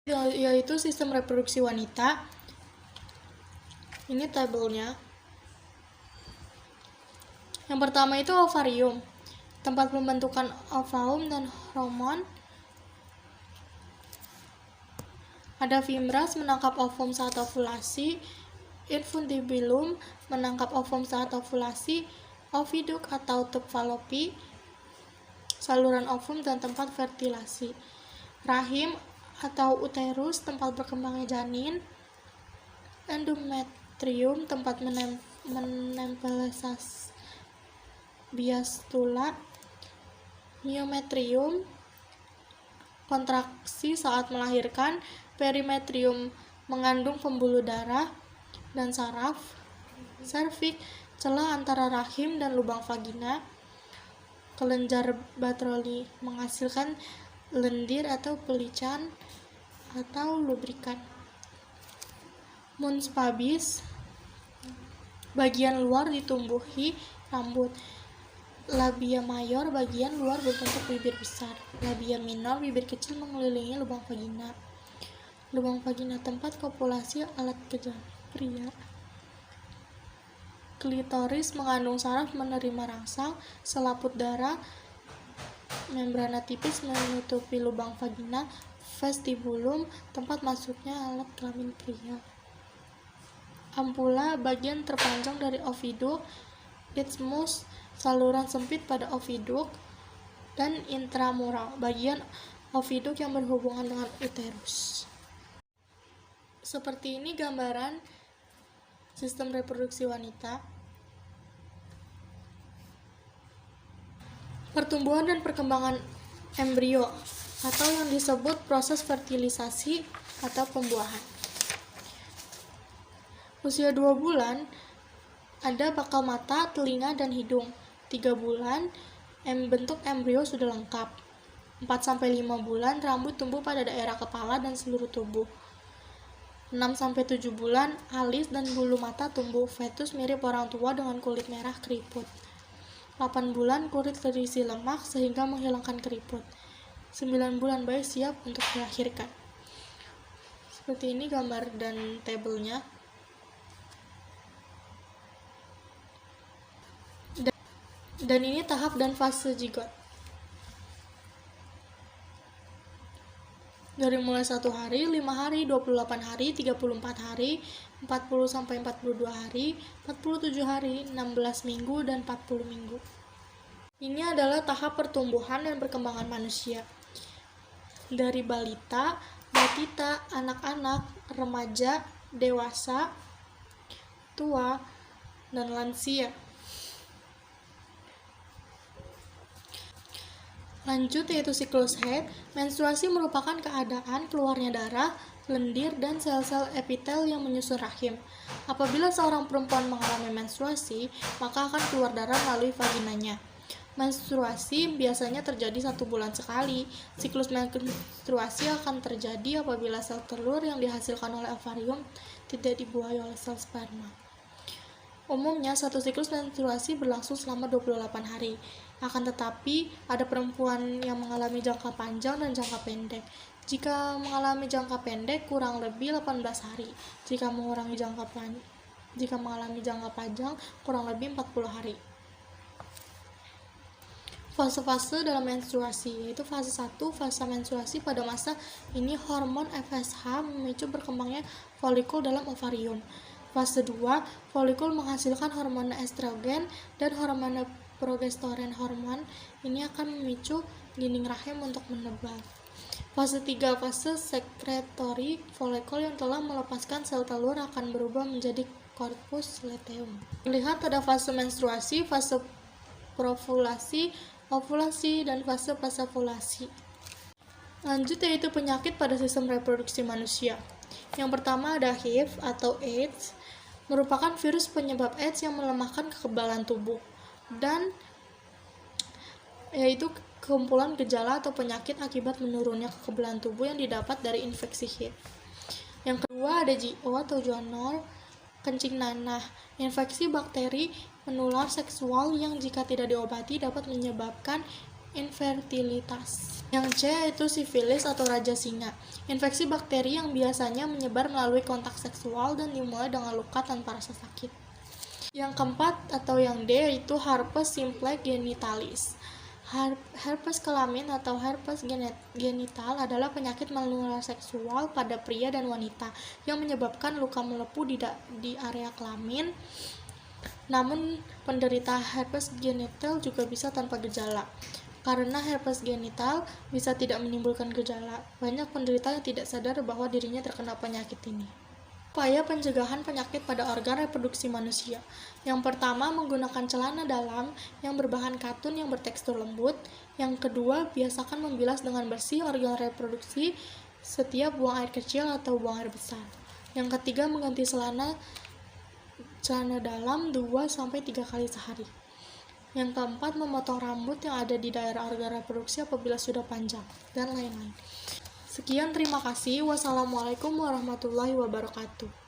yaitu sistem reproduksi wanita. Ini tabelnya. Yang pertama itu ovarium, tempat pembentukan ovum dan hormon. Ada fimbras menangkap ovum saat ovulasi, infundibulum menangkap ovum saat ovulasi, oviduk atau tub Fallopi, saluran ovum dan tempat fertilasi, rahim atau uterus tempat berkembangnya janin, endometrium tempat menempel biastula, myometrium kontraksi saat melahirkan, perimetrium mengandung pembuluh darah dan saraf, serviks celah antara rahim dan lubang vagina, kelenjar Bartholin menghasilkan lendir atau pelican atau lubrikan, mons pubis bagian luar ditumbuhi rambut, labia mayor bagian luar berbentuk bibir besar, labia minor bibir kecil mengelilingi lubang vagina. Lubang vagina tempat kopulasi alat kelamin pria. Klitoris mengandung saraf menerima rangsang, selaput darah, membrana tipis menutupi lubang vagina, vestibulum tempat masuknya alat kelamin pria. Ampula bagian terpanjang dari oviduk, isthmus saluran sempit pada oviduk, dan intramural bagian oviduk yang berhubungan dengan uterus. Seperti ini gambaran sistem reproduksi wanita. Pertumbuhan dan perkembangan embrio atau yang disebut proses fertilisasi atau pembuahan. Usia 2 bulan ada bakal mata, telinga, dan hidung. 3 bulan bentuk embrio sudah lengkap. 4-5 bulan rambut tumbuh pada daerah kepala dan seluruh tubuh. 6-7 bulan alis dan bulu mata tumbuh. Fetus mirip orang tua dengan kulit merah keriput. 8 bulan kulit terisi lemak sehingga menghilangkan keriput. 9 bulan bayi siap untuk dilahirkan. Seperti ini gambar dan tabelnya. Dan ini tahap dan fase zigot. Dari mulai 1 hari, 5 hari, 28 hari, 34 hari, 40-42 hari, 47 hari, 16 minggu, dan 40 minggu. Ini adalah tahap pertumbuhan dan perkembangan manusia. Dari balita, batita, anak-anak, remaja, dewasa, tua, dan lansia. Lanjut yaitu siklus haid. Menstruasi merupakan keadaan keluarnya darah, lendir, dan sel-sel epitel yang menyusun rahim. Apabila seorang perempuan mengalami menstruasi, maka akan keluar darah melalui vaginanya. Menstruasi biasanya terjadi 1 bulan sekali. Siklus menstruasi akan terjadi apabila sel telur yang dihasilkan oleh ovarium tidak dibuahi oleh sel sperma. Umumnya, satu siklus menstruasi berlangsung selama 28 hari. Akan tetapi, ada perempuan yang mengalami jangka panjang dan jangka pendek. Jika mengalami jangka pendek, kurang lebih 18 hari. Jika mengalami jangka panjang, kurang lebih 40 hari. Fase-fase dalam menstruasi, yaitu fase 1, fase menstruasi. Pada masa ini, hormon FSH memicu berkembangnya folikul dalam ovarium. Fase 2, folikul menghasilkan hormon estrogen dan hormon progesteron. Hormon ini akan memicu dinding rahim untuk menebal. Fase 3, fase sekretori. Folikul yang telah melepaskan sel telur akan berubah menjadi corpus luteum. Lihat ada fase menstruasi, fase provulasi, ovulasi, dan fase pasovulasi. Lanjut yaitu penyakit pada sistem reproduksi manusia. Yang pertama ada HIV atau AIDS, merupakan virus penyebab AIDS yang melemahkan kekebalan tubuh, dan yaitu kumpulan gejala atau penyakit akibat menurunnya kekebalan tubuh yang didapat dari infeksi HIV. Yang kedua ada JO atau jonor, kencing nanah, infeksi bakteri menular seksual yang jika tidak diobati dapat menyebabkan infertilitas. Yang C yaitu sifilis atau raja singa, infeksi bakteri yang biasanya menyebar melalui kontak seksual dan dimulai dengan luka tanpa rasa sakit. Yang keempat atau yang D yaitu herpes simplex genitalis. Herpes kelamin atau herpes genital adalah penyakit menular seksual pada pria dan wanita yang menyebabkan luka melepuh di area kelamin. Namun, penderita herpes genital juga bisa tanpa gejala. Karena herpes genital bisa tidak menimbulkan gejala, banyak penderita yang tidak sadar bahwa dirinya terkena penyakit ini. Upaya pencegahan penyakit pada organ reproduksi manusia. Yang pertama, menggunakan celana dalam yang berbahan katun yang bertekstur lembut. Yang kedua, biasakan membilas dengan bersih organ reproduksi setiap buang air kecil atau buang air besar. Yang ketiga, mengganti celana dalam 2-3 kali sehari. Yang keempat, memotong rambut yang ada di daerah organ reproduksi apabila sudah panjang, dan lain-lain. Sekian, terima kasih. Wassalamualaikum warahmatullahi wabarakatuh.